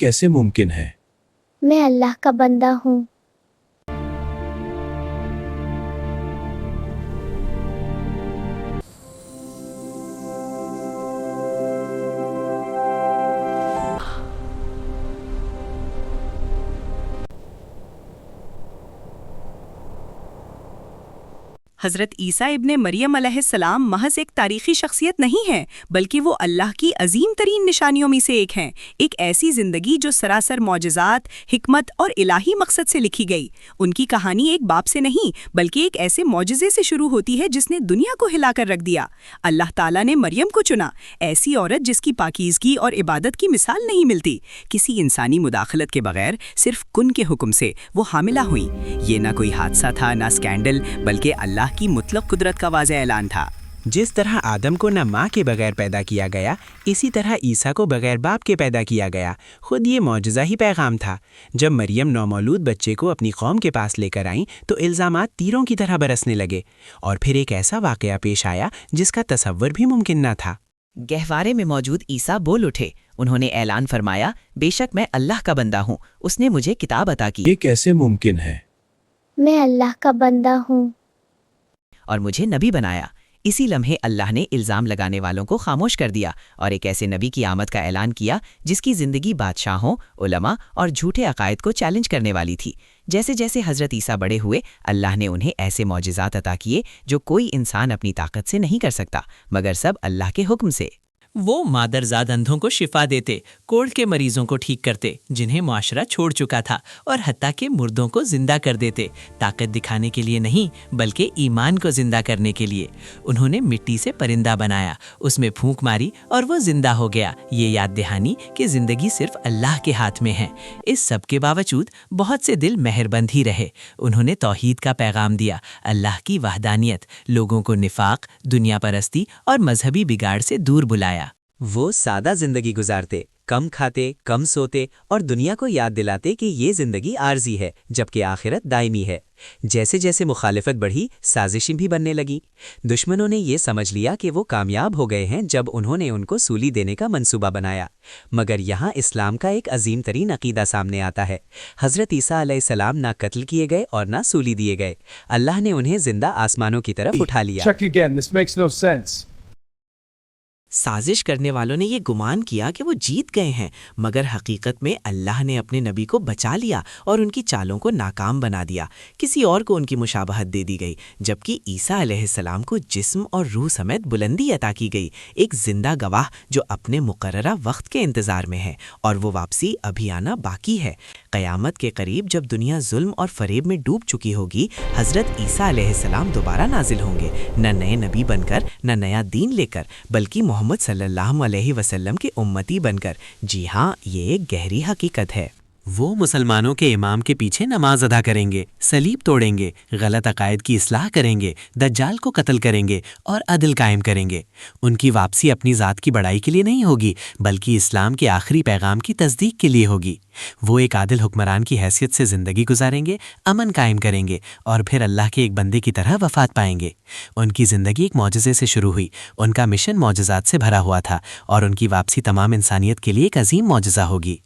कैसे मुमकिन है? मैं अल्लाह का बंदा हूँ। हज़रत ईसा इब्ने मरियम अलैहिस्सलाम महज एक तारीखी शख्सियत नहीं है, बल्कि वो अल्लाह की अजीम तरीन निशानियों में से एक हैं। एक ऐसी ज़िंदगी जो सरासर मौजज़ात, हिकमत और इलाही मकसद से लिखी गई। उनकी कहानी एक बाप से नहीं, बल्कि एक ऐसे मौजज़े से शुरू होती है जिसने दुनिया को हिलाकर रख दिया। अल्लाह ताला ने मरियम को चुना, ऐसी औरत जिसकी पाकीज़गी और इबादत की मिसाल नहीं मिलती। किसी इंसानी मुदाखलत के बगैर सिर्फ कुन के हुक्म से वो हामिला हुई। ये ना कोई हादसा था, ना स्कैंडल, बल्कि अल्लाह की मुतलक कुदरत का वाज़ेह ऐलान था। जिस तरह आदम को न माँ के बगैर पैदा किया गया, इसी तरह ईसा को बगैर बाप के पैदा किया गया। खुद ये मौजज़ा ही पैगाम था। जब मरियम नौमौलूद बच्चे को अपनी कौम के पास लेकर आईं तो इल्ज़ामात तीरों की तरह बरसने लगे, और फिर एक ऐसा वाक़या पेश आया जिसका तसव्वुर भी मुमकिन न था। गहवारे में मौजूद ईसा बोल उठे। उन्होंने ऐलान फरमाया, बेशक मैं अल्लाह का बंदा हूँ, उसने मुझे किताब अता की। ये कैसे मुमकिन है? मैं अल्लाह का बंदा हूँ और मुझे नबी बनाया। इसी लम्हे अल्लाह ने इल्ज़ाम लगाने वालों को खामोश कर दिया और एक ऐसे नबी की आमद का ऐलान किया जिसकी ज़िंदगी बादशाहों, उलमा और झूठे अकायद को चैलेंज करने वाली थी। जैसे जैसे हज़रत ईसा बड़े हुए, अल्लाह ने उन्हें ऐसे मौजिज़ात अता किए जो कोई इंसान अपनी ताकत से नहीं कर सकता, मगर सब अल्लाह के हुक्म से। वो मादरजाद अंधों को शिफा देते, कोढ़ के मरीजों को ठीक करते जिन्हें मुआशरा छोड़ चुका था, और हत्ता के मुर्दों को जिंदा कर देते, ताकत दिखाने के लिए नहीं बल्कि ईमान को जिंदा करने के लिए। उन्होंने मिट्टी से परिंदा बनाया, उसमें फूंक मारी और वो जिंदा हो गया। ये याद दहानी कि जिंदगी सिर्फ अल्लाह के हाथ में है। इस सब के बावजूद बहुत से दिल मेहरबंद ही रहे। उन्होंने तौहीद का पैगाम दिया, अल्लाह की वहदानियत, लोगों को निफाक, दुनिया परस्ती और मजहबी बिगाड़ से दूर बुलाया। वो सादा जिंदगी गुजारते, कम खाते, कम सोते और दुनिया को याद दिलाते कि ये जिंदगी आर्जी है जबकि आखिरत दायमी है। जैसे जैसे मुखालिफत बढ़ी, साजिशें भी बनने लगी। दुश्मनों ने ये समझ लिया कि वो कामयाब हो गए हैं जब उन्होंने उनको सूली देने का मंसूबा बनाया। मगर यहाँ इस्लाम का एक अजीम तरीन अकीदा सामने आता है। हज़रत ईसा अलैहिस्सलाम ना कत्ल किए गए और ना सूली दिए गए। अल्लाह ने उन्हें जिंदा आसमानों की तरफ उठा लिया। Check again, this makes no sense. साजिश करने वालों ने ये गुमान किया कि वो जीत गए हैं, मगर हकीकत में अल्लाह ने अपने नबी को बचा लिया और उनकी चालों को नाकाम बना दिया। किसी और को उनकी मुशाबहत दे दी गई, जबकि ईसा अलैहिस्सलाम को जिस्म और रूह समेत बुलंदी अता की गई, एक जिंदा गवाह जो अपने मुकर्ररा वक्त के इंतज़ार में है, और वो वापसी अभी आना बाकी है। क़यामत के करीब जब दुनिया जुल्म और फरेब में डूब चुकी होगी, हज़रत ईसा अलैहिस्सलाम दोबारा नाजिल होंगे, न नए नबी बनकर, न नया दीन लेकर, बल्कि मोहम्मद सल्लल्लाहु अलैहि वसल्लम के उम्मती बनकर। जी हाँ, ये एक गहरी हकीकत है। वो मुसलमानों के इमाम के पीछे नमाज अदा करेंगे, सलीब तोड़ेंगे, गलत अकायद की इस्लाह करेंगे, दज्जाल को कत्ल करेंगे और अदल कायम करेंगे। उनकी वापसी अपनी ज़ात की बड़ाई के लिए नहीं होगी, बल्कि इस्लाम के आखिरी पैगाम की तस्दीक के लिए होगी। वो एक आदिल हुक्मरान की हैसियत से ज़िंदगी गुजारेंगे, अमन कायम करेंगे और फिर अल्लाह के एक बंदे की तरह वफ़ात पाएंगे। उनकी ज़िंदगी एक मौजज़े से शुरू हुई, उनका मिशन मौजज़ात से भरा हुआ था, और उनकी वापसी तमाम इंसानियत के लिए एक अजीम मौजज़ा होगी।